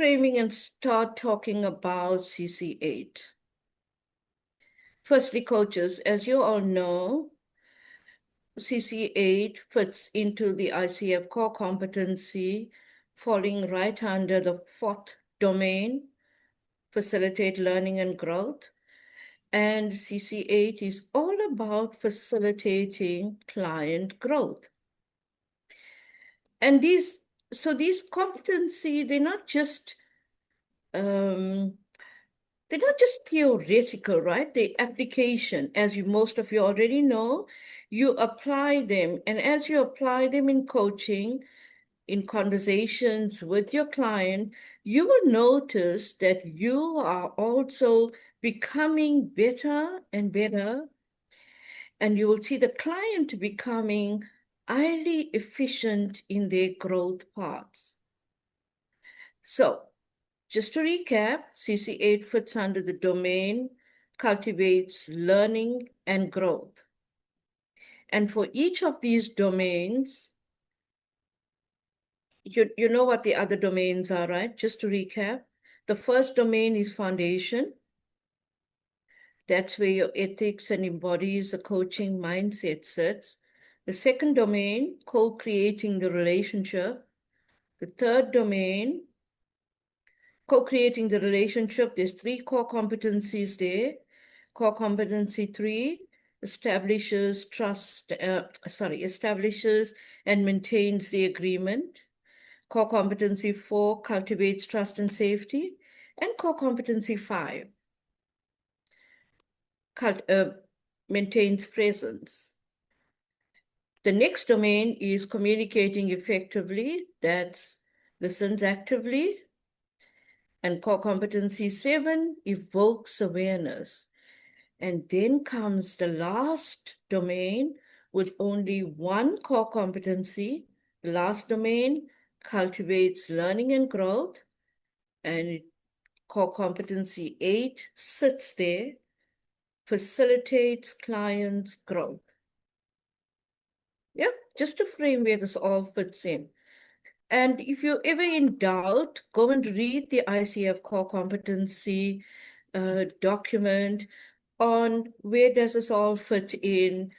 framing and start talking about CC8. Firstly, coaches, as you all know, CC8 fits into the ICF Core Competency, falling right under the fourth domain, facilitate learning and growth. And CC8 is all about facilitating client growth. And these competency, they're not just theoretical, right? The application, as most of you already know, you apply them. And as you apply them in coaching, in conversations with your client, you will notice that you are also becoming better and better. And you will see the client becoming highly efficient in their growth paths. So, just to recap, CC8 fits under the domain, cultivates learning and growth. And for each of these domains, you know what the other domains are, right? Just to recap, the first domain is foundation. That's where your ethics and embodies the coaching mindset sits. The second domain, co-creating the relationship. The third domain, co-creating the relationship. There's 3 core competencies there. Core competency 3 establishes and maintains the agreement. Core competency 4 cultivates trust and safety. And core competency 5 maintains presence. The next domain is communicating effectively. That's listens actively. And core competency 7 evokes awareness. And then comes the last domain with only 1 core competency. The last domain cultivates learning and growth. And core competency 8 sits there, facilitates clients' growth. Yeah, just to frame where this all fits in. And if you're ever in doubt, go and read the ICF Core Competency document on where does this all fit in,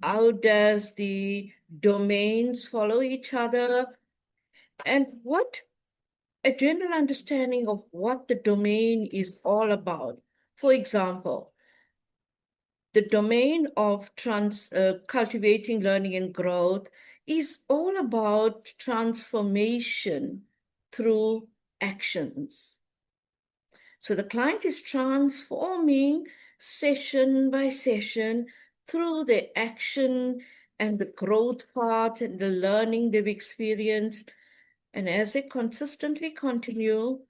how does the domains follow each other, and what a general understanding of what the domain is all about. For example, the domain of cultivating learning and growth is all about transformation through actions. So the client is transforming session by session through the action and the growth part and the learning they've experienced. And as they consistently continue,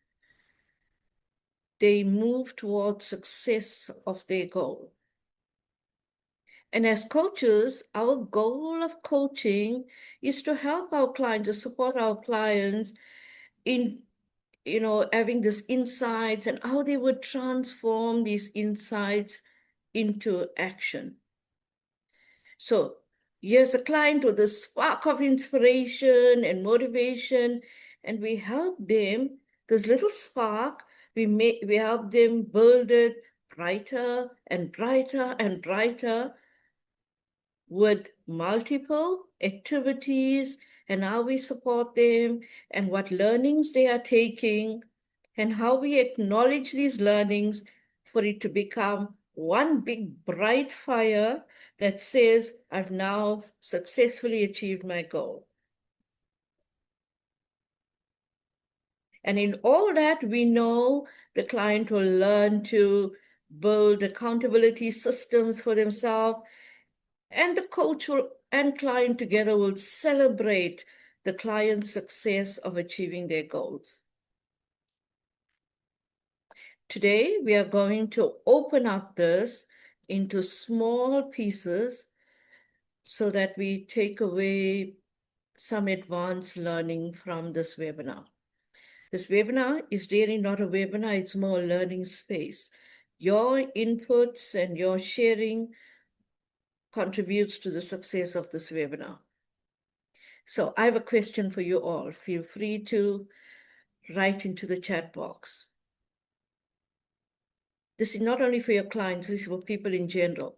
they move towards success of their goal. And as coaches, our goal of coaching is to help our clients, to support our clients in, having these insights and how they would transform these insights into action. So here's a client with a spark of inspiration and motivation, and we help them, this little spark, we help them build it brighter and brighter and brighter with multiple activities and how we support them and what learnings they are taking and how we acknowledge these learnings for it to become one big bright fire that says, I've now successfully achieved my goal. And in all that, we know the client will learn to build accountability systems for themselves, and the coach and client together will celebrate the client's success of achieving their goals. Today, we are going to open up this into small pieces so that we take away some advanced learning from this webinar. This webinar is really not a webinar, it's more a learning space. Your inputs and your sharing contributes to the success of this webinar. So I have a question for you all. Feel free to right into the chat box. This is not only for your clients, this is for people in general.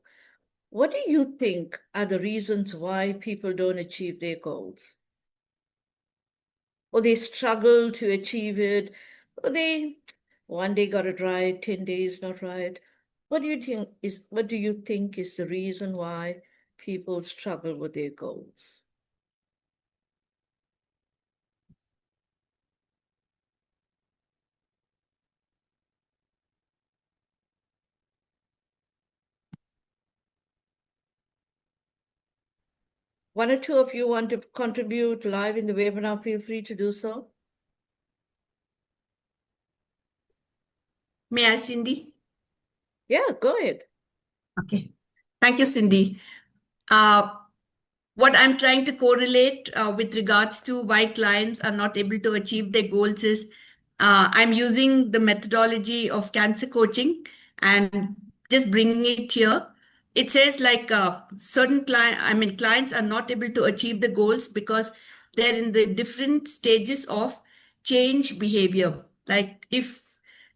What do you think are the reasons why people don't achieve their goals? Or they struggle to achieve it, or they one day got it right, 10 days not right. What do you think is the reason why people struggle with their goals? One or two of you want to contribute live in the webinar, feel free to do so. May I, Cindy? Yeah, go ahead. Okay. Thank you, Cindy. What I'm trying to correlate with regards to why clients are not able to achieve their goals is I'm using the methodology of cancer coaching and just bringing it here. It says like clients are not able to achieve the goals because they're in the different stages of change behavior. Like if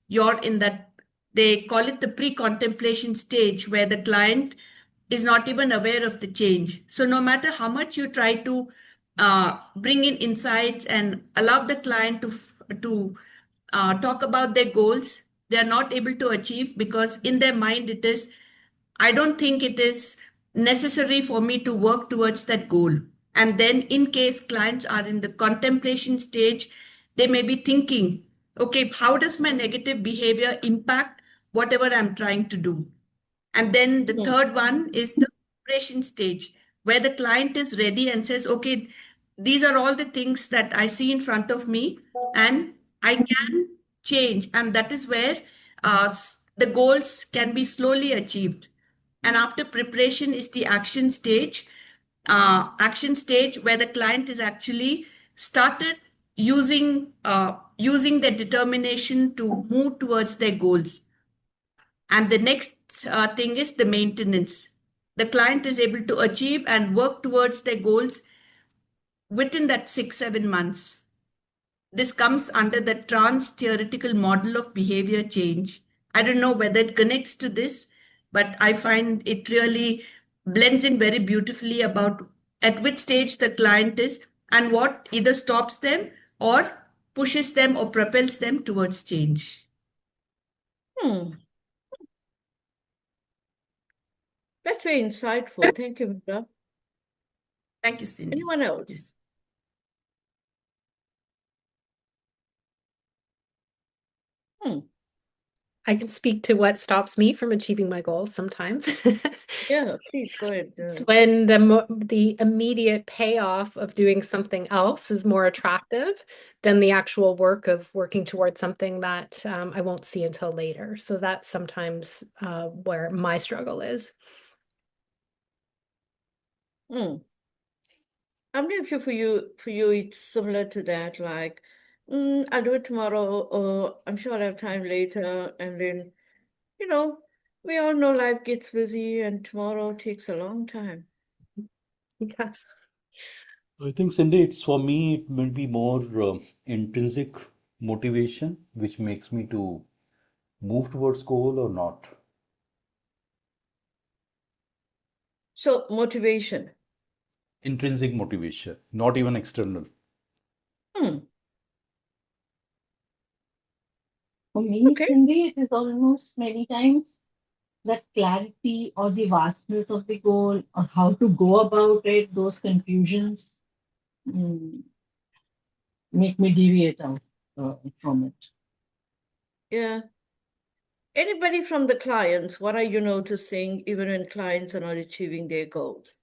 you're in that, they call it the pre-contemplation stage where the client is not even aware of the change. So no matter how much you try to bring in insights and allow the client to talk about their goals, they are not able to achieve because in their mind it is, I don't think it is necessary for me to work towards that goal. And then, in case clients are in the contemplation stage, they may be thinking, okay, how does my negative behavior impact whatever I'm trying to do? And then the Hmm. third one is the preparation stage, where the client is ready and says, okay, these are all the things that I see in front of me, and I can change. And that is where the goals can be slowly achieved. And after preparation is the action stage where the client is actually started using their determination to move towards their goals. And the next thing is the maintenance. The client is able to achieve and work towards their goals within that 6-7 months. This comes under the trans theoretical model of behavior change. I don't know whether it connects to this, but I find it really blends in very beautifully about at which stage the client is and what either stops them or pushes them or propels them towards change. Hmm. That's very insightful. Thank you, Mira. Thank you, Cindy. Anyone else? Hmm. I can speak to what stops me from achieving my goals sometimes. Yeah, please go ahead. It's when the immediate payoff of doing something else is more attractive than the actual work of working towards something that I won't see until later. So that's sometimes where my struggle is. Hmm. I'm not sure for you it's similar to that, like, I'll do it tomorrow, or I'm sure I'll have time later, and then, you know, we all know life gets busy and tomorrow takes a long time. Yes. I think, Cindy, it's for me, it will be more intrinsic motivation, which makes me to move towards goal or not. So motivation. Intrinsic motivation, not even external. Hmm. For me, Okay. Cindy, it is almost many times that clarity or the vastness of the goal or how to go about it, those confusions mm, make me deviate out from it. Yeah. Anybody from the clients, what are you noticing even when clients are not achieving their goals?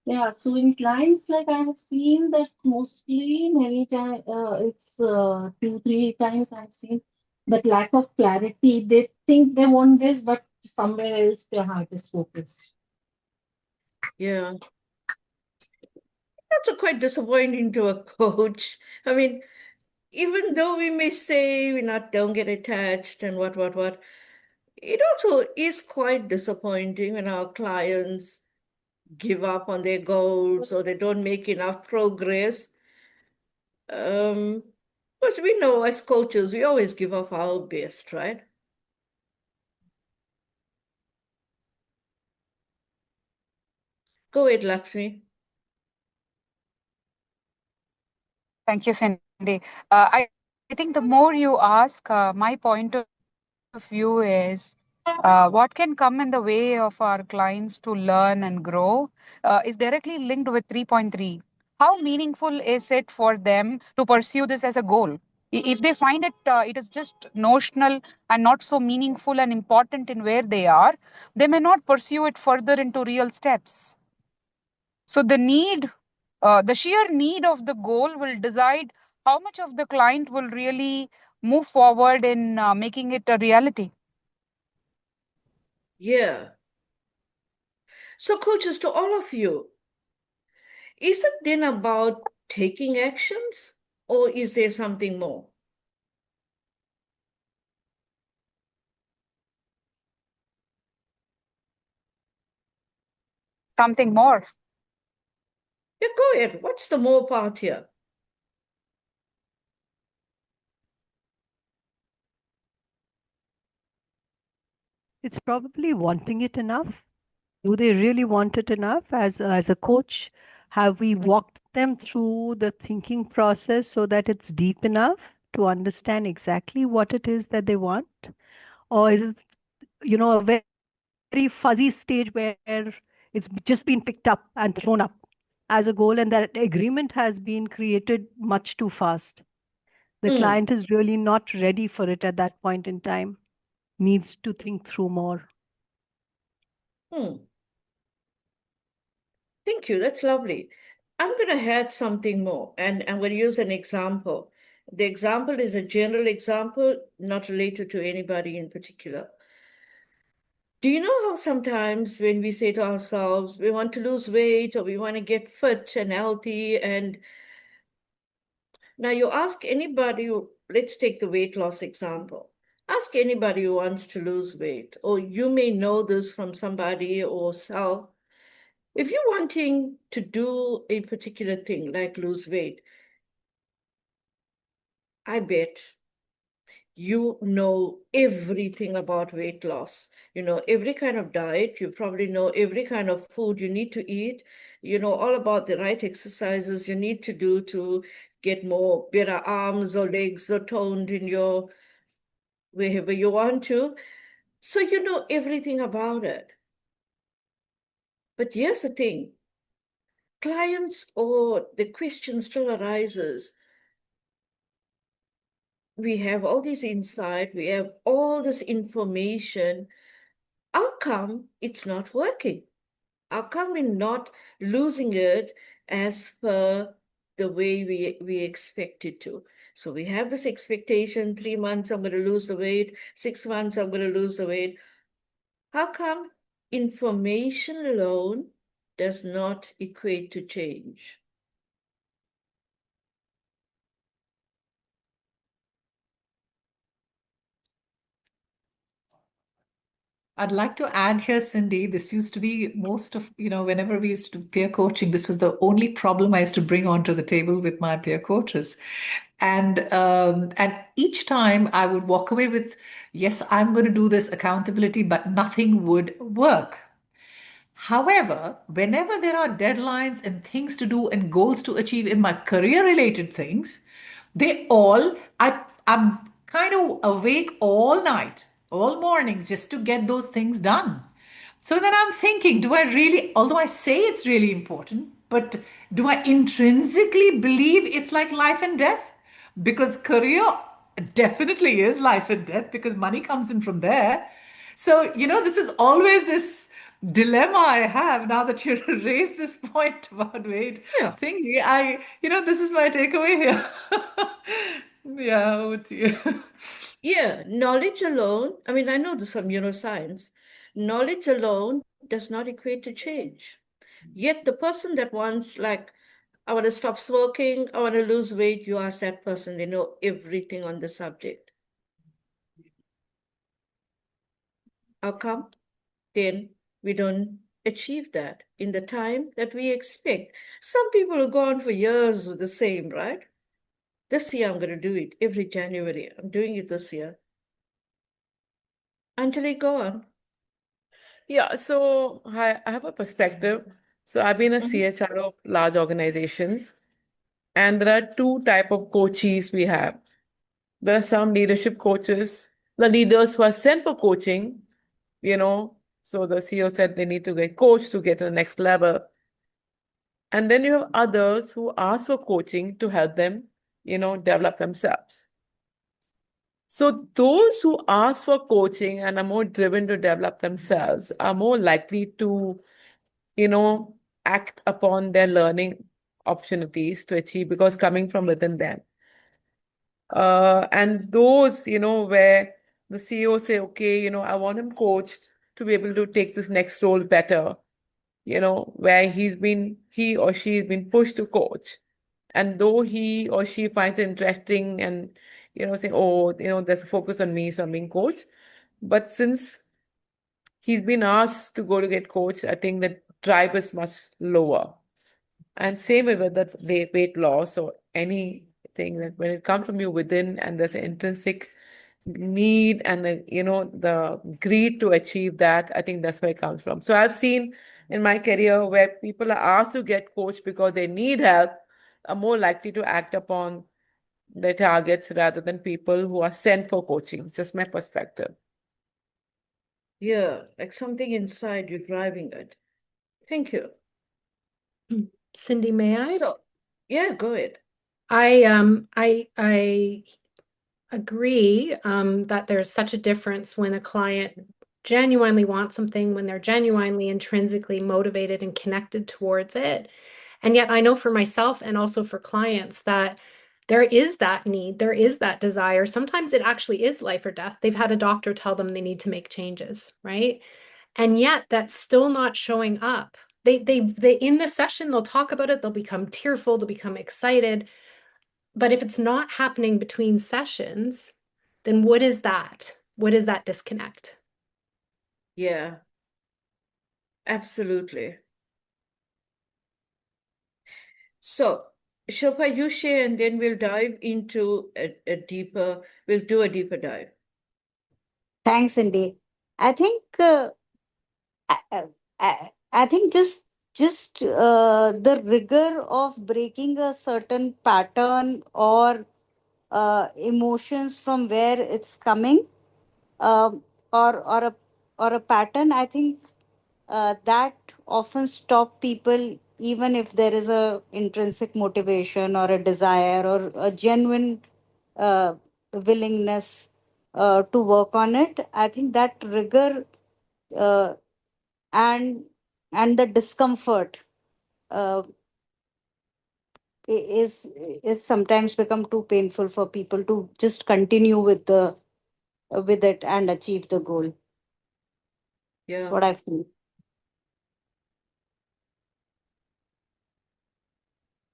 Yeah, so in clients, like I have seen that mostly many times, it's 2, 3 times I've seen that lack of clarity. They think they want this, but somewhere else their heart is focused. Yeah. That's quite disappointing to a coach. I mean, even though we may say don't get attached and what, it also is quite disappointing when our clients give up on their goals or they don't make enough progress But we know as coaches, we always give off our best, right? Go ahead, Lakshmi. Thank you, Cindy. I think the more you ask, my point of view is what can come in the way of our clients to learn and grow is directly linked with 3.3. How meaningful is it for them to pursue this as a goal? If they find it is just notional and not so meaningful and important in where they are, they may not pursue it further into real steps. So the sheer need of the goal will decide how much of the client will really move forward in making it a reality. Yeah. So, coaches, to all of you, is it then about taking actions, or is there something more? Something more. Yeah, go ahead. What's the more part here? It's probably wanting it enough. Do they really want it enough? As a coach, have we walked them through the thinking process so that it's deep enough to understand exactly what it is that they want? Or is it, a very fuzzy stage where it's just been picked up and thrown up as a goal, and that agreement has been created much too fast? The Hmm. client is really not ready for it at that point in time, needs to think through more. Thank you. That's lovely. I'm going to add something more, and I'm going to use an example. The example is a general example, not related to anybody in particular. Do you know how sometimes when we say to ourselves, we want to lose weight or we want to get fit and healthy, and now you ask anybody who, let's take the weight loss example. Ask anybody who wants to lose weight, or you may know this from somebody or self. If you're wanting to do a particular thing like lose weight, I bet you know everything about weight loss. You know every kind of diet. You probably know every kind of food you need to eat. You know all about the right exercises you need to do to get more better arms or legs or toned in your wherever you want to. So you know everything about it. But here's the thing. Clients or the question still arises. We have all this insight, we have all this information. How come it's not working? How come we're not losing it as per the way we expect it to? So we have this expectation, 3 months I'm going to lose the weight, 6 months I'm going to lose the weight. How come information alone does not equate to change? I'd like to add here, Cindy, this used to be most of, whenever we used to do peer coaching, this was the only problem I used to bring onto the table with my peer coaches. And each time I would walk away with, yes, I'm going to do this accountability, but nothing would work. However, whenever there are deadlines and things to do and goals to achieve in my career related things, I'm kind of awake all night, all mornings just to get those things done. So then I'm thinking, do I really, although I say it's really important, but do I intrinsically believe it's like life and death? Because career definitely is life and death because money comes in from there. So, this is always this dilemma I have now that you raised this point about weight thingy. This is my takeaway here. Yeah, over to you. Yeah, knowledge alone, I mean, I know this from neuroscience, knowledge alone does not equate to change. Yet the person that wants, like, I want to stop smoking, I want to lose weight, you ask that person, they know everything on the subject. How come? Then we don't achieve that in the time that we expect. Some people have gone for years with the same, right? This year, I'm going to do it every January. I'm doing it this year. Anjali, go on. Yeah, so I have a perspective. So I've been a CHR of large organizations, and there are two type of coaches we have. There are some leadership coaches, the leaders who are sent for coaching, so the CEO said they need to get coached to get to the next level. And then you have others who ask for coaching to help them, develop themselves. So those who ask for coaching and are more driven to develop themselves are more likely to, act upon their learning opportunities to achieve because coming from within them. And those, where the CEO say, okay, I want him coached to be able to take this next role better, where he or she has been pushed to coach. And though he or she finds it interesting and, saying, oh, there's a focus on me, so I'm being coached. But since he's been asked to go to get coached, I think the drive is much lower. And same with the weight loss or anything that when it comes from you within and there's an intrinsic need and the greed to achieve that, I think that's where it comes from. So I've seen in my career where people are asked to get coached because they need help are more likely to act upon their targets rather than people who are sent for coaching. It's just my perspective. Yeah, like something inside you're driving it. Thank you. Cindy, may I? So, yeah, go ahead. I agree that there's such a difference when a client genuinely wants something, when they're genuinely intrinsically motivated and connected towards it. And yet I know for myself and also for clients that there is that need, there is that desire. Sometimes it actually is life or death. They've had a doctor tell them they need to make changes, right? And yet that's still not showing up. They in the session, they'll talk about it, they'll become tearful, they'll become excited. But if it's not happening between sessions, then what is that? What is that disconnect? Yeah, absolutely. So, Shilpa, you share, and then we'll dive into we'll do a deeper dive. Thanks, Cindy. I think I think just the rigor of breaking a certain pattern or emotions from where it's coming, um, or a pattern. I think that often stop people, even if there is a intrinsic motivation or a desire or a genuine uh, willingness to work on it. I think that rigor uh, and the discomfort uh, is sometimes become too painful for people to just continue with it and achieve the goal. That's Yeah, what I feel.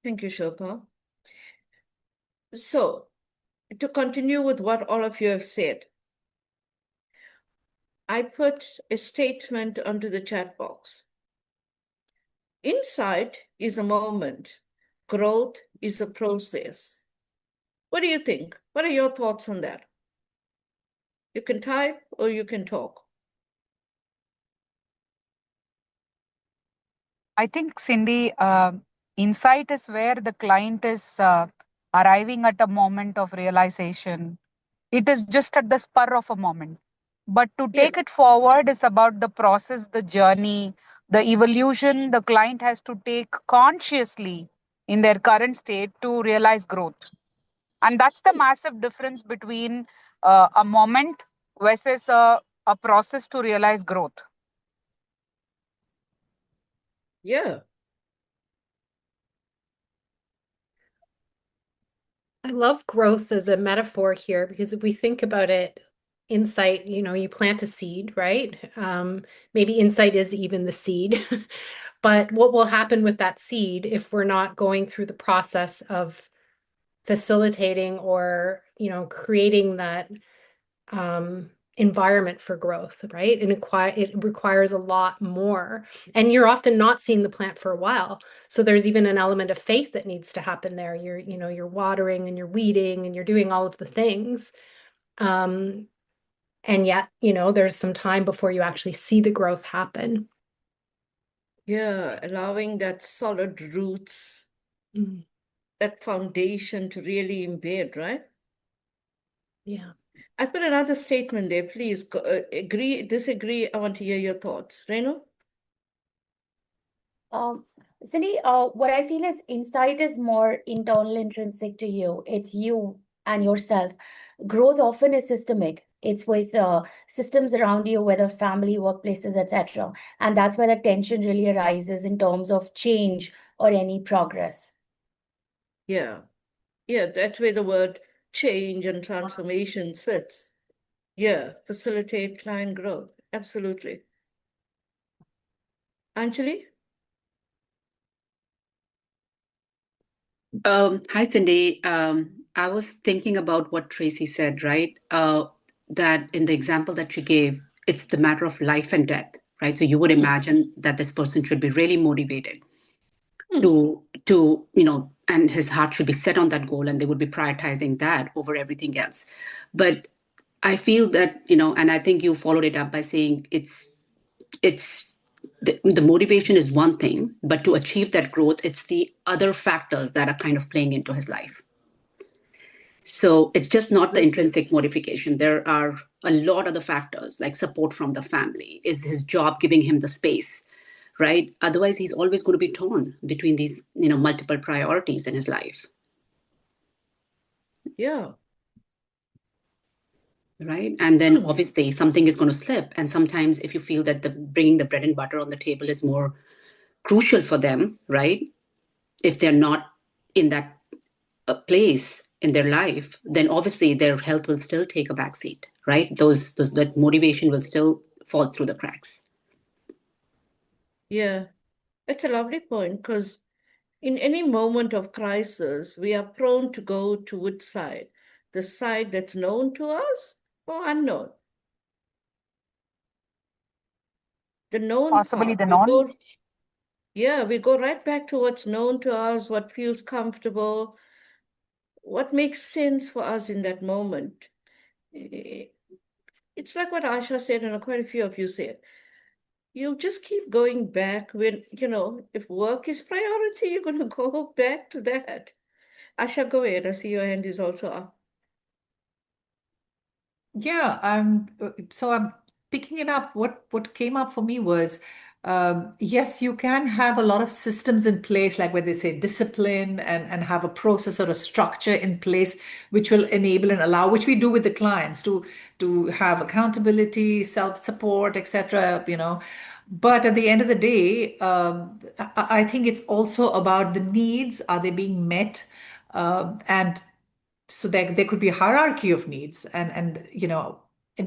thank you, Shilpa. So, to continue with what all of you have said, I put a statement onto the chat box. Insight is a moment. Growth is a process. What do you think? What are your thoughts on that? You can type or you can talk. I think, Cindy, insight is where the client is arriving at a moment of realization. It is just at the spur of a moment. But to Yes. take it forward is about the process, the journey, the evolution the client has to take consciously in their current state to realize growth. And that's the massive difference between a moment versus a process to realize growth. Yeah. I love growth as a metaphor here because if we think about it, insight, you plant a seed, right? Maybe insight is even the seed. But what will happen with that seed if we're not going through the process of facilitating or, creating that environment for growth, right? And it requires a lot more. And you're often not seeing the plant for a while. So there's even an element of faith that needs to happen there. You're watering and you're weeding and you're doing all of the things. And yet, there's some time before you actually see the growth happen. Yeah, allowing that solid roots, that foundation to really embed, right? Yeah. I put another statement there. Please agree, disagree. I want to hear your thoughts. Renu? Cindy, what I feel is insight is more internal, intrinsic to you. It's you and yourself. Growth often is systemic. It's with systems around you, whether family, workplaces, etc. And that's where the tension really arises in terms of change or any progress. Yeah. Yeah, that's where the word change and transformation sits. Yeah, facilitate client growth. Absolutely. Anjali? Hi, Cindy. I was thinking about what Tracy said, right? That in the example that she gave, it's the matter of life and death, right? So you would imagine that this person should be really motivated to and his heart should be set on that goal, and they would be prioritizing that over everything else. But I feel that, and I think you followed it up by saying it's the motivation is one thing, but to achieve that growth, it's the other factors that are kind of playing into his life. So it's just not the intrinsic motivation. There are a lot of the factors like support from the family. Is his job giving him the space, right? Otherwise, he's always going to be torn between these, multiple priorities in his life. Yeah. Right. And then obviously something is going to slip. And sometimes if you feel that bringing the bread and butter on the table is more crucial for them, right? If they're not in that place in their life, then obviously their health will still take a backseat, right? That motivation will still fall through the cracks. Yeah, it's a lovely point because in any moment of crisis, we are prone to go to which side? The side that's known to us or unknown? The known Possibly part. the non. We go right back to what's known to us, what feels comfortable, what makes sense for us in that moment. It's like what Asha said, and quite a few of you said. You just keep going back when, if work is priority, you're going to go back to that. Asha, go ahead. I see your hand is also up. Yeah, so I'm picking it up. What came up for me was, yes, you can have a lot of systems in place, like where they say discipline and have a process or a structure in place, which will enable and allow, which we do with the clients to have accountability, self-support, etc. But at the end of the day, I think it's also about the needs. Are they being met? And so there could be a hierarchy of needs and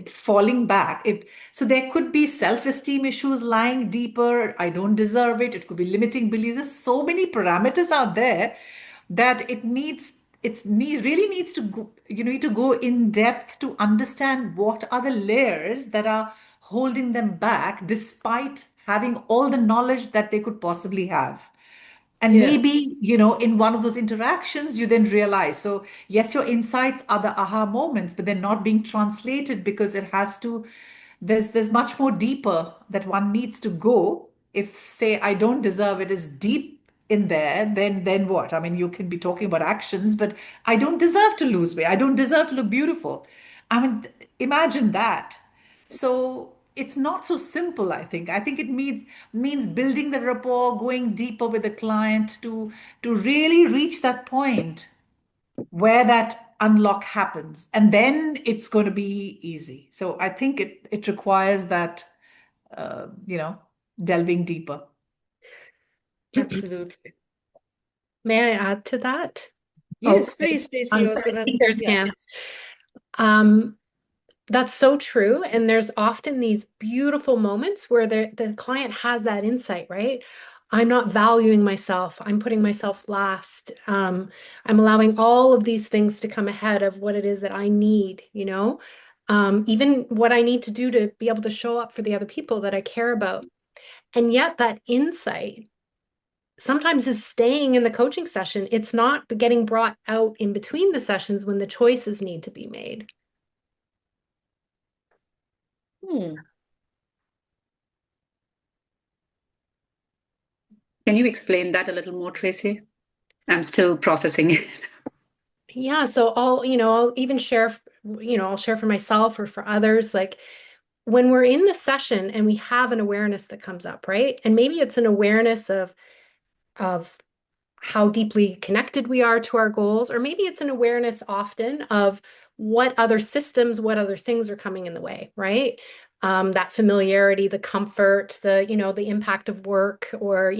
falling back so there could be self-esteem issues lying deeper. I don't deserve it. It could be limiting beliefs. There's so many parameters out there that really needs to go, you need to go in depth to understand what are the layers that are holding them back despite having all the knowledge that they could possibly have. And maybe, in one of those interactions, you then realize. So, yes, your insights are the aha moments, but they're not being translated because there's much more deeper that one needs to go. If, say, I don't deserve it is deep in there, then what? I mean, you can be talking about actions, but I don't deserve to lose weight. I don't deserve to look beautiful. I mean, imagine that. So it's not so simple, I think. I think it means building the rapport, going deeper with the client to really reach that point where that unlock happens. And then it's going to be easy. So I think it requires that delving deeper. Absolutely. May I add to that? Yes, please, Tracy. I was I gonna, see there's hands. That's so true. And there's often these beautiful moments where the client has that insight, right? I'm not valuing myself. I'm putting myself last. I'm allowing all of these things to come ahead of what it is that I need, even what I need to do to be able to show up for the other people that I care about. And yet that insight sometimes is staying in the coaching session. It's not getting brought out in between the sessions when the choices need to be made. Can you explain that a little more, Tracy? I'm still processing it. Yeah, so I'll even share, I'll share for myself or for others, like when we're in the session and we have an awareness that comes up, right? And maybe it's an awareness of how deeply connected we are to our goals, or maybe it's an awareness often of what other systems, what other things are coming in the way, right? That familiarity, the comfort, the impact of work, or,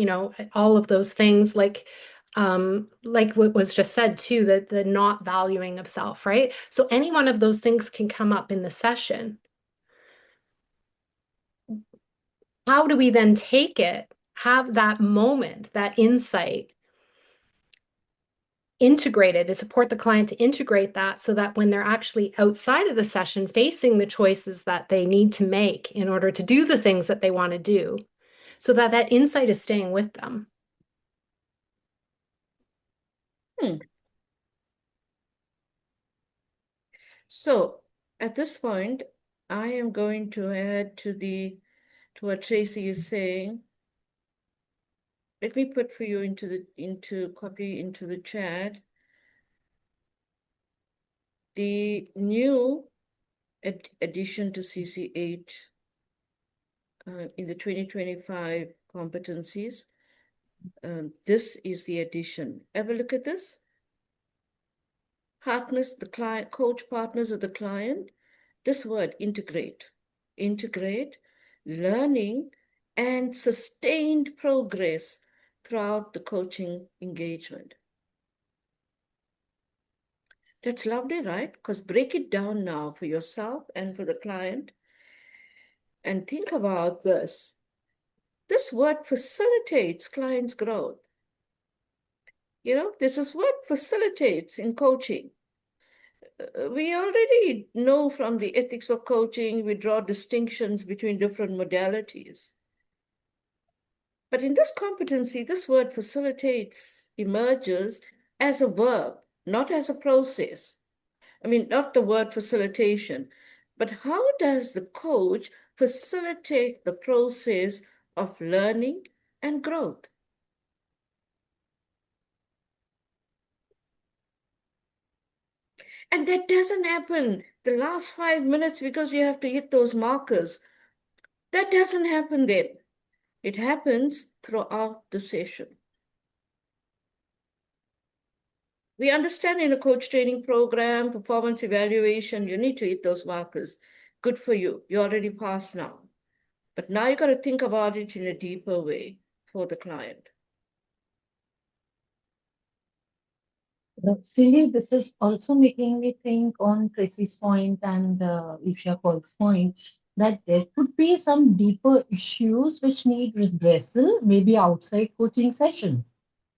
all of those things, like what was just said too, the not valuing of self, right? So any one of those things can come up in the session. How do we then take it, have that moment, that insight, integrated, to support the client to integrate that so that when they're actually outside of the session facing the choices that they need to make in order to do the things that they want to do, so that that insight is staying with them. So at this point, I am going to add to what Tracy is saying. Let me put for you copy into the chat the new addition to CC8 in the 2025 competencies. This is the addition. Have a look at this. Partners, the client, coach partners of the client. This word, integrate, learning and sustained progress throughout the coaching engagement. That's lovely, right? Because break it down now for yourself and for the client and think about this. This word facilitates clients' growth. This is what facilitates in coaching. We already know from the ethics of coaching, we draw distinctions between different modalities. But in this competency, this word facilitates emerges as a verb, not as a process. I mean, not the word facilitation, but how does the coach facilitate the process of learning and growth? And that doesn't happen the last 5 minutes because you have to hit those markers. That doesn't happen then. It happens throughout the session. We understand in a coach training program, performance evaluation, you need to hit those markers. Good for you. You already passed now. But now you got to think about it in a deeper way for the client. Cindy, this is also making me think on Tracy's point and Isha Paul's point that there could be some deeper issues which need redressal, maybe outside coaching session.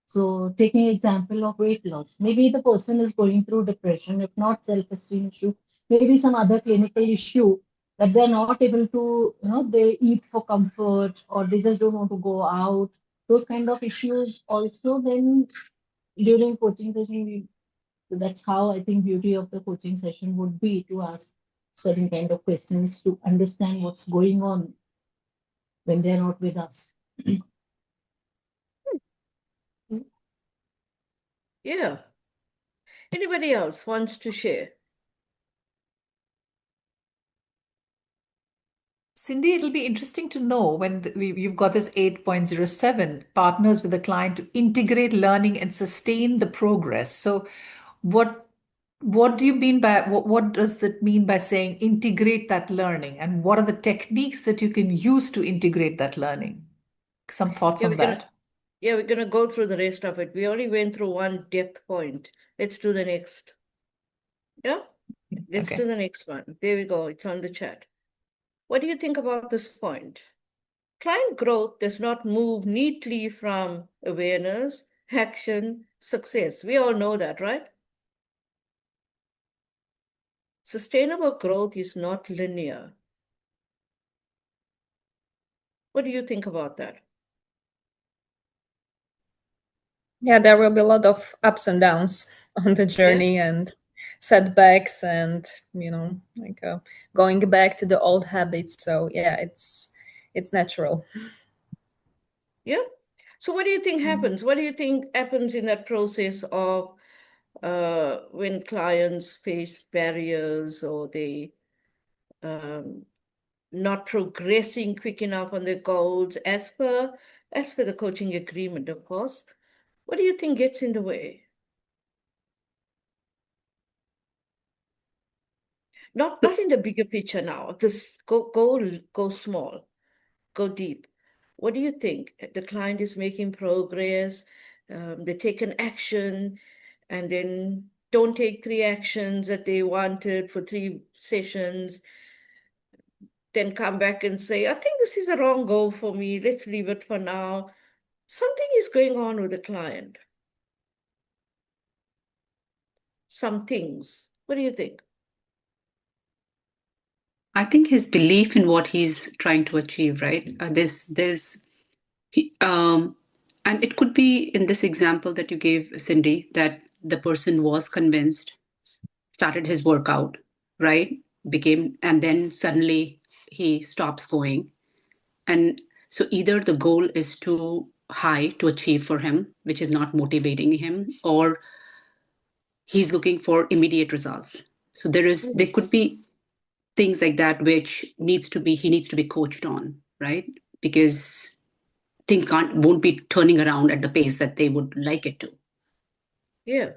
So taking example of weight loss, maybe the person is going through depression, if not self-esteem issue, maybe some other clinical issue that they're not able to, they eat for comfort or they just don't want to go out. Those kind of issues also then during coaching session, that's how I think beauty of the coaching session would be to ask certain kind of questions to understand what's going on when they're not with us. Yeah. Anybody else wants to share? Cindy, it'll be interesting to know when you've got this 8.07 partners with the client to integrate learning and sustain the progress. So what do you mean by what does that mean by saying integrate that learning, and what are the techniques that you can use to integrate that learning? Some thoughts on that. We're gonna go through the rest of it. We only went through one depth point. Let's do the next. Yeah? Let's do the next one. There we go. It's on the chat. What do you think about this point? Client growth does not move neatly from awareness, action, success. We all know that, right? sustainable growth is not linear. What do you think about that? Yeah, there will be a lot of ups and downs on the journey and setbacks and, like going back to the old habits. So yeah, it's natural. Yeah. So what do you think happens? What do you think happens in that process of when clients face barriers or they not progressing quick enough on their goals as per the coaching agreement, of course? What do you think gets in the way? Not in the bigger picture now. Just go small, go deep. What do you think? The client is making progress, they take an action, and then don't take 3 actions that they wanted for 3 sessions, then come back and say, I think this is a wrong goal for me. Let's leave it for now. Something is going on with the client. Some things. What do you think? I think his belief in what he's trying to achieve, right? And it could be in this example that you gave, Cindy, that the person was convinced, started his workout, right? And then suddenly he stops going. And so either the goal is too high to achieve for him, which is not motivating him, or he's looking for immediate results. So there could be things like that which he needs to be coached on, right? Because things won't be turning around at the pace that they would like it to. Yeah.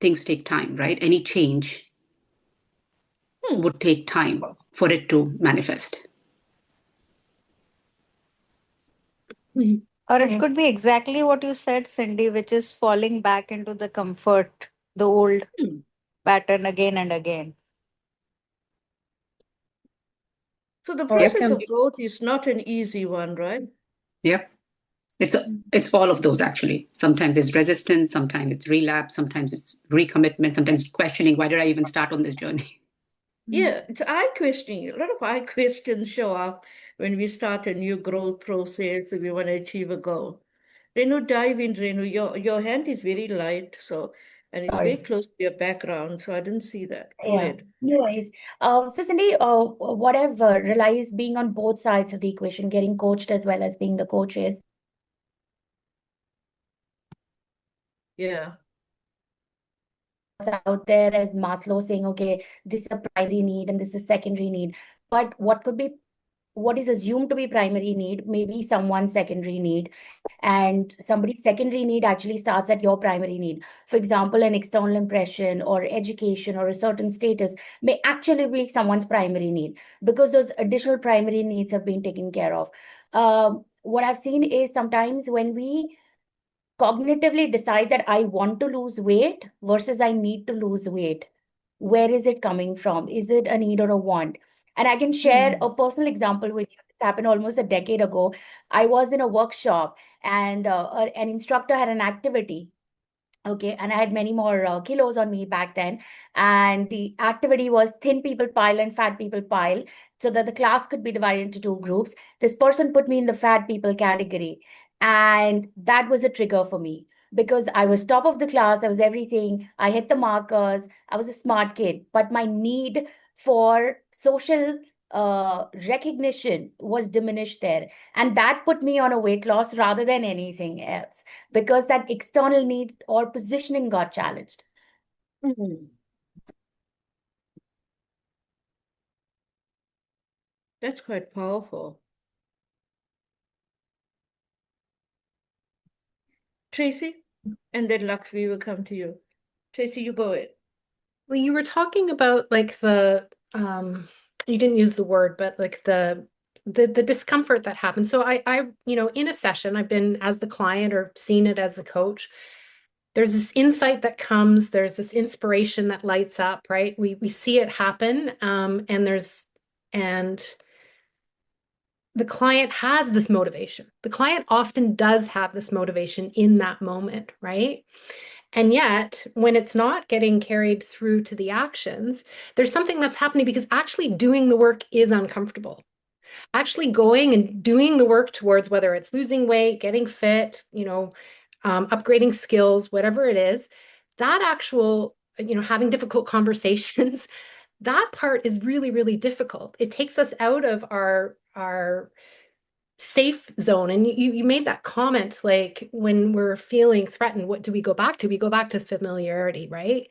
Things take time, right? Any change would take time for it to manifest. Or it could be exactly what you said, Cindy, which is falling back into the comfort, the old pattern again and again. So the process of growth is not an easy one, right? Yep. It's all of those, actually. Sometimes it's resistance, sometimes it's relapse, sometimes it's recommitment, sometimes it's questioning, why did I even start on this journey? Yeah, it's I questioning. A lot of I questions show up when we start a new growth process and we want to achieve a goal. Renu, dive in, Renu. Your hand is very light, and it's very close to your background, so I didn't see that. Go ahead. No worries. So Cindy, what I've realized being on both sides of the equation, getting coached as well as being the coach is. Yeah. Out there as Maslow saying, okay, this is a primary need and this is a secondary need. But what is assumed to be primary need, maybe someone's secondary need, and somebody's secondary need actually starts at your primary need. For example, an external impression or education or a certain status may actually be someone's primary need because those additional primary needs have been taken care of. What I've seen is sometimes when we cognitively decide that I want to lose weight versus I need to lose weight, where is it coming from? Is it a need or a want? And I can share a personal example with you. This happened almost a decade ago. I was in a workshop and an instructor had an activity. Okay, and I had many more kilos on me back then. And the activity was thin people pile and fat people pile, so that the class could be divided into 2 groups. This person put me in the fat people category. And that was a trigger for me because I was top of the class. I was everything. I hit the markers. I was a smart kid. But my need for social recognition was diminished there. And that put me on a weight loss rather than anything else because that external need or positioning got challenged. That's quite powerful. Tracy, and then Lux, we will come to you. Tracy, you go ahead. Well, you were talking about like you didn't use the word, but like the discomfort that happens. So I in a session, I've been as the client or seen it as the coach. There's this insight that comes, there's this inspiration that lights up, right? We see it happen, and the client has this motivation. The client often does have this motivation in that moment, right? And yet, when it's not getting carried through to the actions, there's something that's happening because actually doing the work is uncomfortable. Actually going and doing the work towards whether it's losing weight, getting fit, upgrading skills, whatever it is, that actual, having difficult conversations, that part is really, really difficult. It takes us out of our safe zone. And you made that comment, like when we're feeling threatened, what do we go back to? We go back to familiarity, right?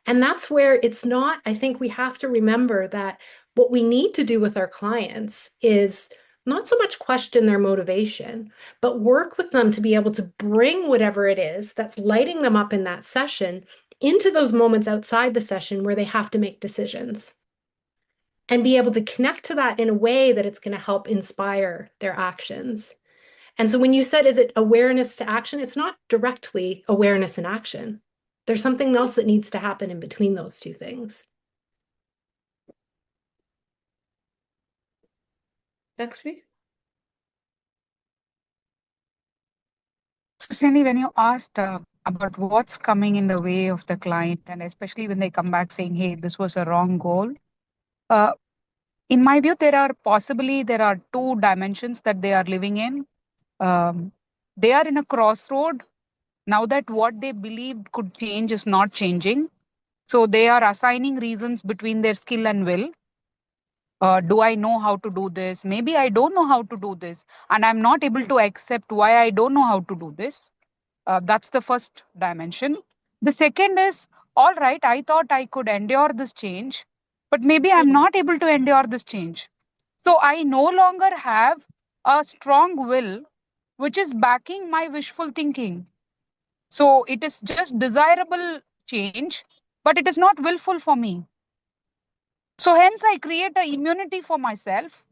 And that's where it's not, I think we have to remember that what we need to do with our clients is not so much question their motivation, but work with them to be able to bring whatever it is that's lighting them up in that session into those moments outside the session where they have to make decisions and be able to connect to that in a way that it's going to help inspire their actions. And so when you said, is it awareness to action? It's not directly awareness and action. There's something else that needs to happen in between those two things. Lakshmi? So, Cindy, when you asked about what's coming in the way of the client, and especially when they come back saying, hey, this was a wrong goal, uh, in my view, there are two dimensions that they are living in. They are in a crossroad now that what they believed could change is not changing. So they are assigning reasons between their skill and will. Do I know how to do this? Maybe I don't know how to do this, and I'm not able to accept why I don't know how to do this. That's the first dimension. The second is, all right, I thought I could endure this change, but maybe I'm not able to endure this change. So I no longer have a strong will which is backing my wishful thinking. So it is just desirable change, but it is not willful for me. So hence I create a immunity for myself,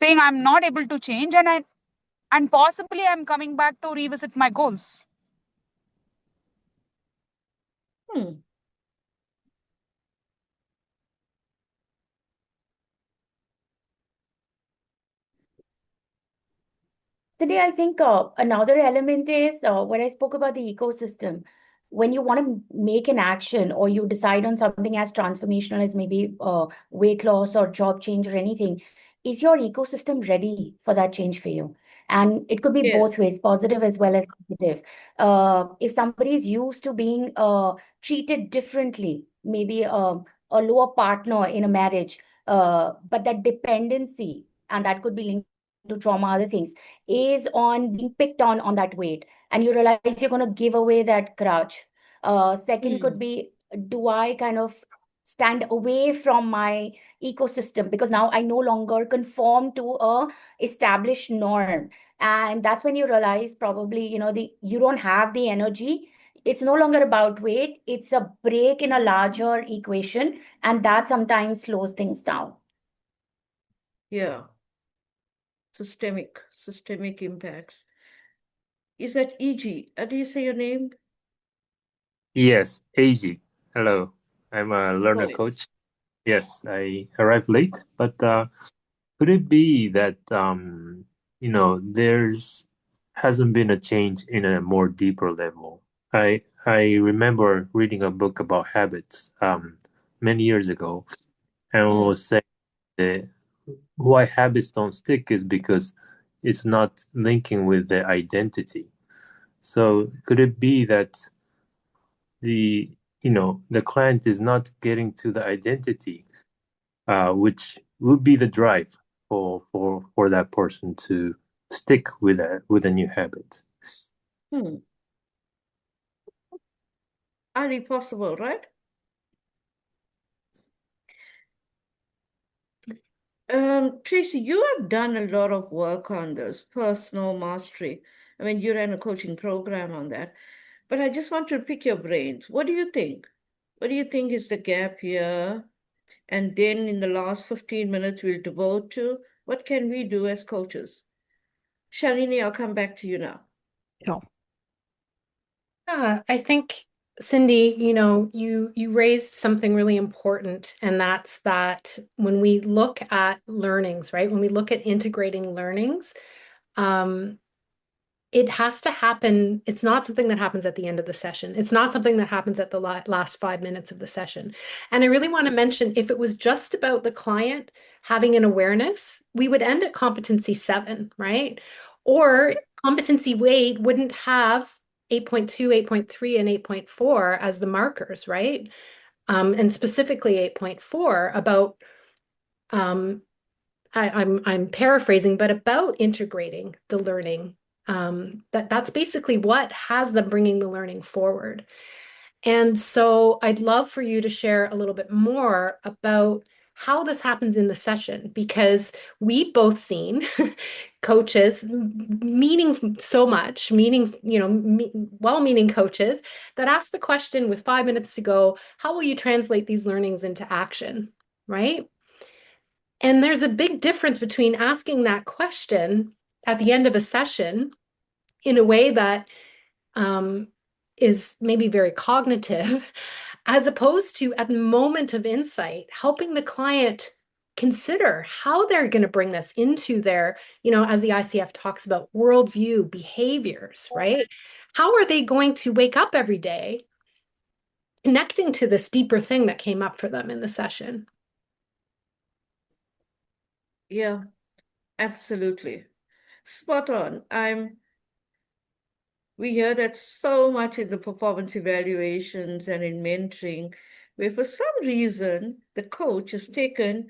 saying I'm not able to change, and possibly I'm coming back to revisit my goals. Today, I think another element is when I spoke about the ecosystem. When you want to make an action or you decide on something as transformational as maybe weight loss or job change or anything, is your ecosystem ready for that change for you? And it could be Yes. both ways, positive as well as negative. If somebody is used to being treated differently, maybe a lower partner in a marriage, but that dependency, and that could be linked to trauma, other things, is on being picked on that weight, and you realize you're going to give away that crutch. Second could be, do I kind of stand away from my ecosystem because now I no longer conform to a established norm? And that's when you realize probably, you don't have the energy. It's no longer about weight. It's a break in a larger equation, and that sometimes slows things down. Yeah. Systemic impacts. Is that EG? How do you say your name? Yes, AG. Hello, I'm a learner Oh, coach. Yes, I arrived late, but could it be that there's hasn't been a change in a more deeper level? I remember reading a book about habits many years ago, and it was saying that why habits don't stick is because it's not linking with the identity. So could it be that the client is not getting to the identity, which would be the drive for that person to stick with a new habit? highly possible, right? Tracy, you have done a lot of work on this personal mastery. I mean, you ran a coaching program on that. But I just want to pick your brains. What do you think? What do you think is the gap here? And then in the last 15 minutes, we'll devote to what can we do as coaches? Shalini, I'll come back to you now. Sure. I think, Cindy, you raised something really important, and that's that when we look at learnings, right? When we look at integrating learnings, it has to happen. It's not something that happens at the end of the session. It's not something that happens at the last 5 minutes of the session. And I really want to mention, if it was just about the client having an awareness, we would end at competency 7, right? Or competency 8 wouldn't have 8.2, 8.3, and 8.4 as the markers, right? And specifically 8.4 about I'm paraphrasing, but about integrating the learning. That's basically what has them bringing the learning forward. And so I'd love for you to share a little bit more about how this happens in the session, because we've both seen coaches meaning so much, meaning, well-meaning coaches that ask the question with 5 minutes to go, how will you translate these learnings into action, right? And there's a big difference between asking that question at the end of a session in a way that is maybe very cognitive, as opposed to at the moment of insight, helping the client consider how they're going to bring this into their, as the ICF talks about, worldview, behaviors, right? How are they going to wake up every day connecting to this deeper thing that came up for them in the session? Yeah, absolutely. Spot on. We hear that so much in the performance evaluations and in mentoring, where for some reason the coach has taken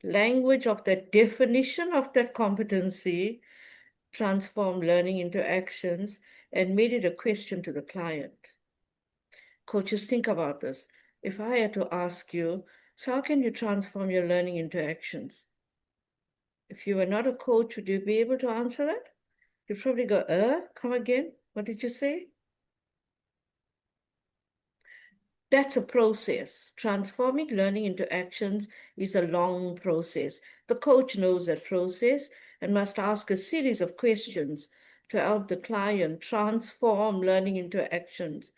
language of that definition of that competency, transformed learning into actions, and made it a question to the client. Coaches, think about this. If I had to ask you, so how can you transform your learning into actions? If you were not a coach, would you be able to answer that? You'd probably go, come again? What did you say? That's a process. Transforming learning into actions is a long process. The coach knows that process and must ask a series of questions to help the client transform learning into actions.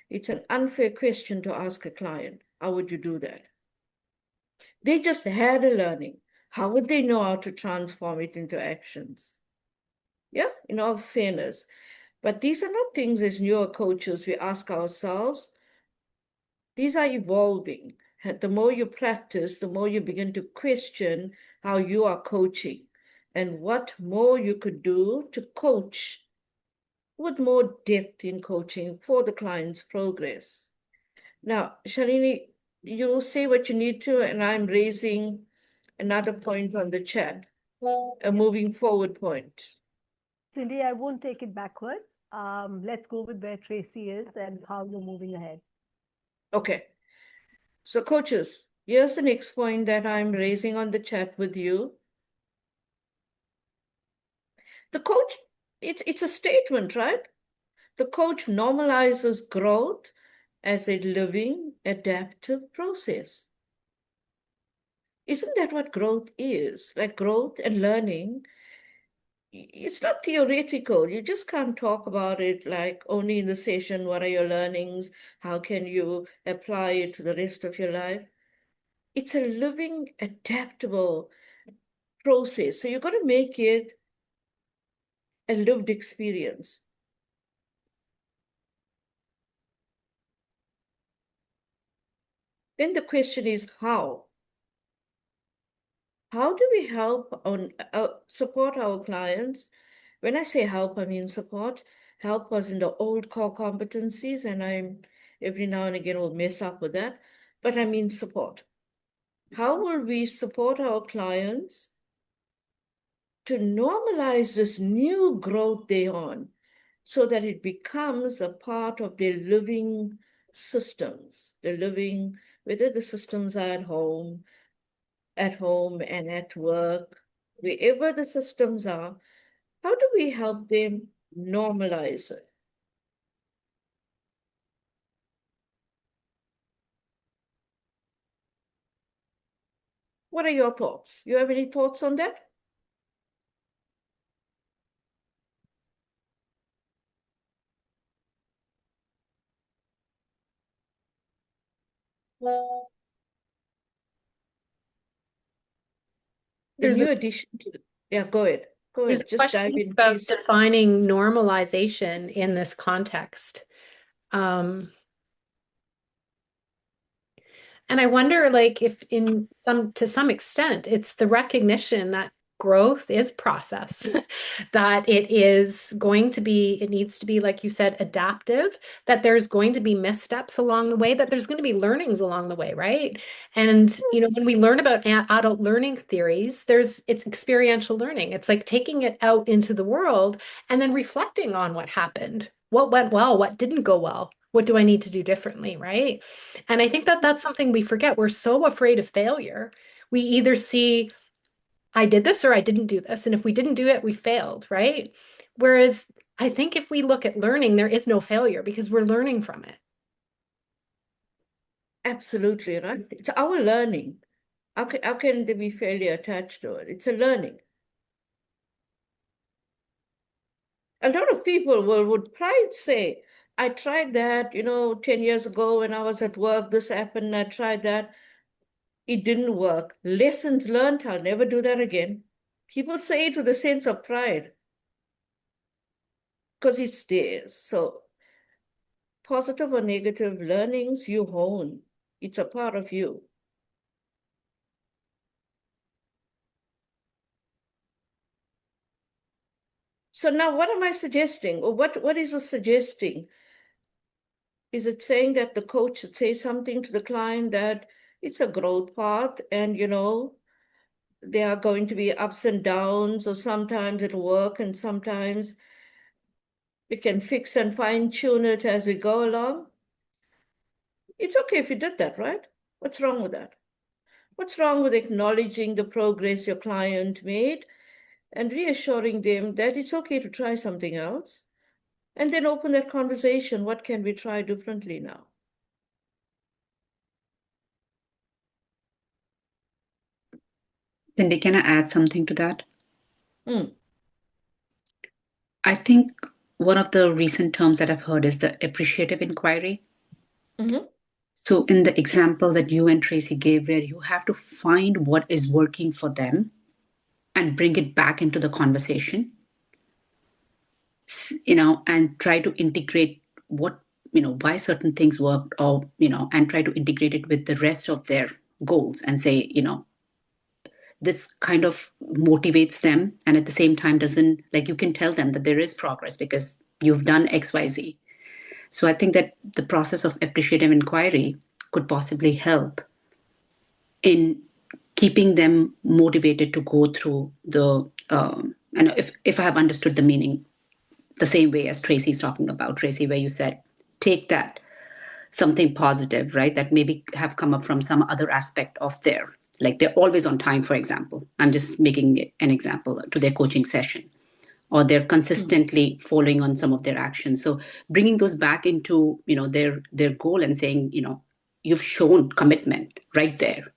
It's an unfair question to ask a client. How would you do that? They just had a learning. How would they know how to transform it into actions? Yeah, in all fairness. But these are not things as newer coaches we ask ourselves. These are evolving. The more you practice, the more you begin to question how you are coaching and what more you could do to coach with more depth in coaching for the client's progress. Now, Shalini, you'll say what you need to, and I'm raising another point on the chat, a moving forward point. Cindy, I won't take it backwards. Let's go with where Tracy is and how you're moving ahead. Okay. So coaches, here's the next point that I'm raising on the chat with you. The coach, it's a statement, right? The coach normalizes growth as a living, adaptive process. Isn't that what growth is? Like growth and learning, it's not theoretical. You just can't talk about it like only in the session. What are your learnings? How can you apply it to the rest of your life? It's a living, adaptable process. So you've got to make it a lived experience. Then the question is how? How do we help support our clients? When I say help, I mean support. Help was in the old core competencies, and I'm every now and again will mess up with that, but I mean support. How will we support our clients to normalize this new growth they're on so that it becomes a part of their living systems, whether the systems are at home and at work, wherever the systems are, how do we help them normalize it? What are your thoughts? You have any thoughts on that? The There's new addition to, yeah, go ahead. Go There's ahead, a just dive question in, about please. defining normalization in this context. And I wonder, like, if to some extent, it's the recognition that growth is process, that it needs to be, like you said, adaptive, that there's going to be missteps along the way, that there's going to be learnings along the way, right? And, when we learn about adult learning theories, it's experiential learning. It's like taking it out into the world and then reflecting on what happened, what went well, what didn't go well. What do I need to do differently, right? And I think that that's something we forget. We're so afraid of failure. We either see, I did this or I didn't do this. And if we didn't do it, we failed, right? Whereas I think if we look at learning, there is no failure because we're learning from it. Absolutely, right? It's our learning. How can there be failure attached to it? It's a learning. A lot of people would pride say, I tried that, 10 years ago when I was at work, this happened, I tried that. It didn't work. Lessons learned, I'll never do that again. People say it with a sense of pride because it's theirs. So positive or negative learnings you hone. It's a part of you. So now what am I suggesting? Or what is it suggesting? Is it saying that the coach should say something to the client that it's a growth path and, there are going to be ups and downs, or sometimes it'll work and sometimes we can fix and fine tune it as we go along? It's okay if you did that, right? What's wrong with that? What's wrong with acknowledging the progress your client made and reassuring them that it's okay to try something else? And then open that conversation. What can we try differently now? Cindy, can I add something to that? Mm. I think one of the recent terms that I've heard is the appreciative inquiry. Mm-hmm. So in the example that you and Tracy gave, where you have to find what is working for them and bring it back into the conversation, and try to integrate why certain things worked, or, and try to integrate it with the rest of their goals and say, this kind of motivates them. And at the same time, doesn't, like, you can tell them that there is progress because you've done XYZ. So I think that the process of appreciative inquiry could possibly help in keeping them motivated to go through the, and if I have understood the meaning the same way as Tracy's talking about, Tracy, where you said, take that something positive, right? That maybe have come up from some other aspect of their, like they're always on time, for example. I'm just making an example to their coaching session, or they're consistently following on some of their actions. So bringing those back into, their goal and saying, you've shown commitment right there.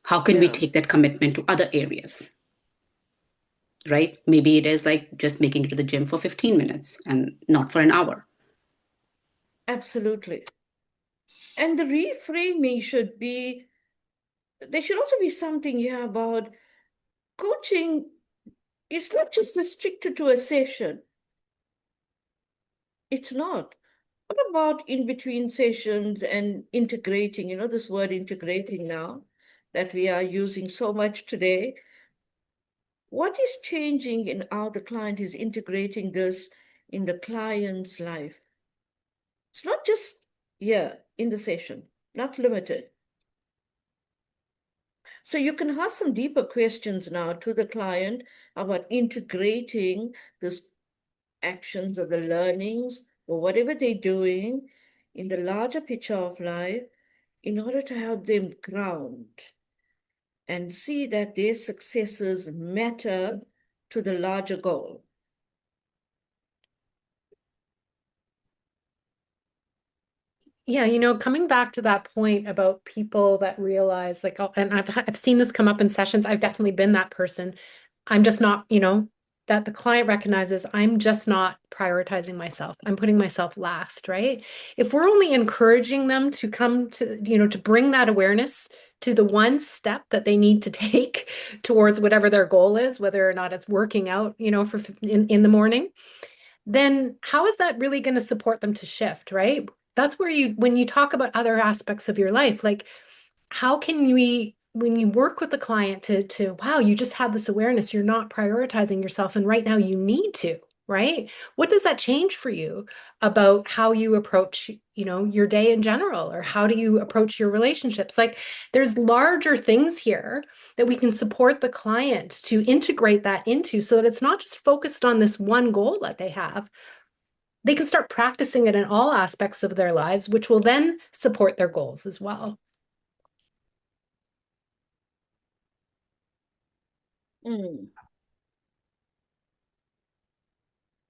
How can we take that commitment to other areas? Right? Maybe it is like just making it to the gym for 15 minutes and not for an hour. Absolutely. And the reframing should be, there should also be something about coaching is not just restricted to a session. It's not. What about in between sessions and integrating, this word integrating now that we are using so much today? What is changing in how the client is integrating this in the client's life? It's not just, in the session, not limited. So you can ask some deeper questions now to the client about integrating this actions or the learnings or whatever they're doing in the larger picture of life in order to help them ground and see that their successes matter to the larger goal. Yeah, coming back to that point about people that realize, like, and I've seen this come up in sessions. I've definitely been that person. I'm just not, that the client recognizes I'm just not prioritizing myself. I'm putting myself last, right? If we're only encouraging them to come to, to bring that awareness to the one step that they need to take towards whatever their goal is, whether or not it's working out, for in the morning, then how is that really going to support them to shift, right? That's where when you talk about other aspects of your life, like how can we, when you work with the client wow, you just had this awareness, you're not prioritizing yourself, and right now you need to, right? What does that change for you about how you approach, your day in general, or how do you approach your relationships? Like there's larger things here that we can support the client to integrate that into, so that it's not just focused on this one goal that they have. They can start practicing it in all aspects of their lives, which will then support their goals as well.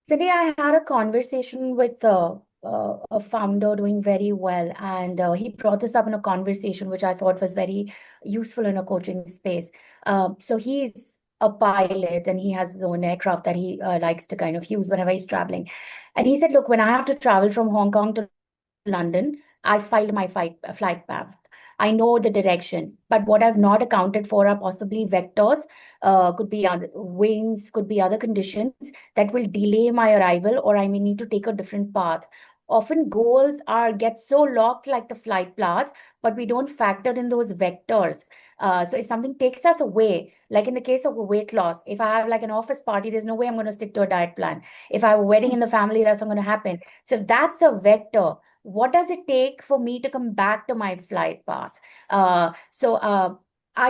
Cindy, I had a conversation with a founder doing very well, and he brought this up in a conversation which I thought was very useful in a coaching space. So he's a pilot and he has his own aircraft that he likes to kind of use whenever he's traveling. And he said, look, when I have to travel from Hong Kong to London, I filed my flight path. I know the direction, but what I've not accounted for are possibly vectors, could be other winds, could be other conditions that will delay my arrival, or I may need to take a different path. Often goals get so locked like the flight path, but we don't factor in those vectors. So if something takes us away, like in the case of weight loss, if I have like an office party, there's no way I'm going to stick to a diet plan. If I have a wedding in the family, that's not going to happen. So if that's a vector, what does it take for me to come back to my flight path? I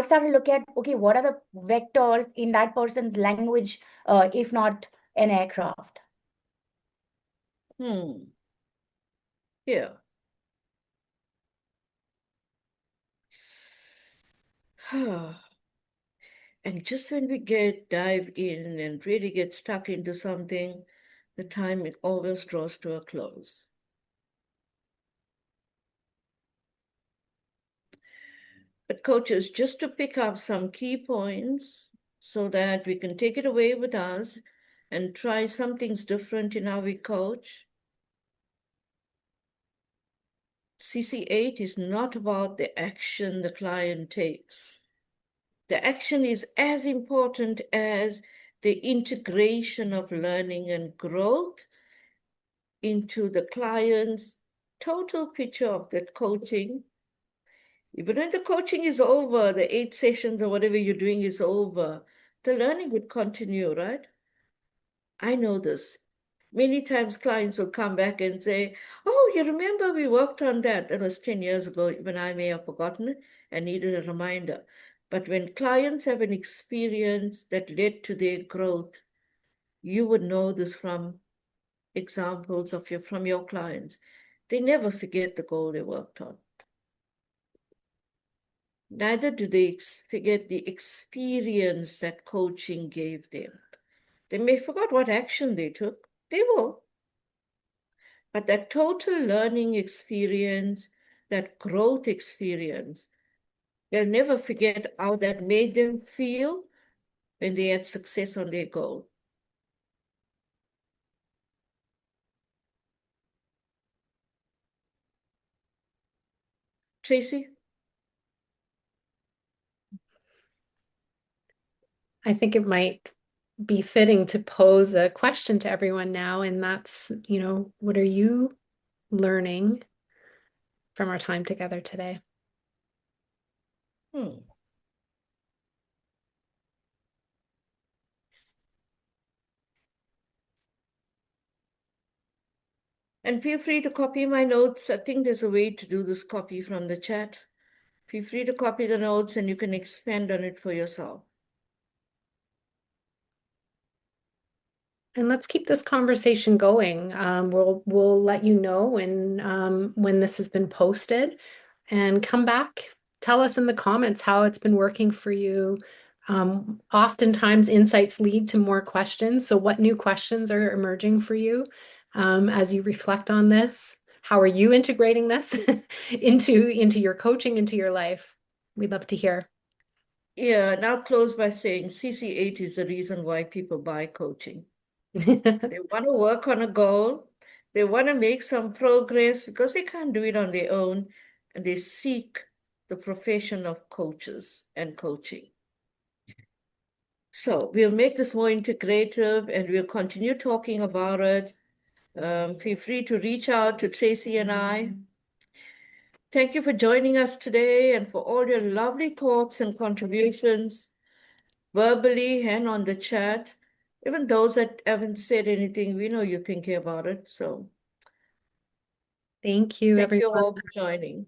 started to look at, okay, what are the vectors in that person's language, if not an aircraft? Yeah. And just when we dive in and really get stuck into something, the time it always draws to a close. But coaches, just to pick up some key points so that we can take it away with us and try some things different in how we coach. CC8 is not about the action the client takes. The action is as important as the integration of learning and growth into the client's total picture of that coaching. Even when the coaching is over, the 8 sessions or whatever you're doing is over, the learning would continue, right? I know this. Many times clients will come back and say, oh, you remember we worked on that. That was 10 years ago, even I may have forgotten it and needed a reminder. But when clients have an experience that led to their growth, you would know this from examples from your clients. They never forget the goal they worked on. Neither do they forget the experience that coaching gave them. They may forget what action they took. They will. But that total learning experience, that growth experience, they'll never forget how that made them feel when they had success on their goal. Tracy? I think it might be fitting to pose a question to everyone now, and that's, what are you learning from our time together today? And feel free to copy my notes. I think there's a way to do this copy from the chat. Feel free to copy the notes and you can expand on it for yourself. And let's keep this conversation going. We'll let you know when this has been posted, and come back. Tell us in the comments how it's been working for you. Oftentimes insights lead to more questions. So what new questions are emerging for you as you reflect on this? How are you integrating this into your coaching, into your life? We'd love to hear. Yeah, and I'll close by saying CC8 is the reason why people buy coaching. They want to work on a goal. They want to make some progress because they can't do it on their own. And they seek the profession of coaches and coaching. So we'll make this more integrative and we'll continue talking about it. Feel free to reach out to Tracy and I. Thank you for joining us today and for all your lovely thoughts and contributions, verbally and on the chat. Even those that haven't said anything, we know you're thinking about it. So Thank you, thank you everyone. all for joining.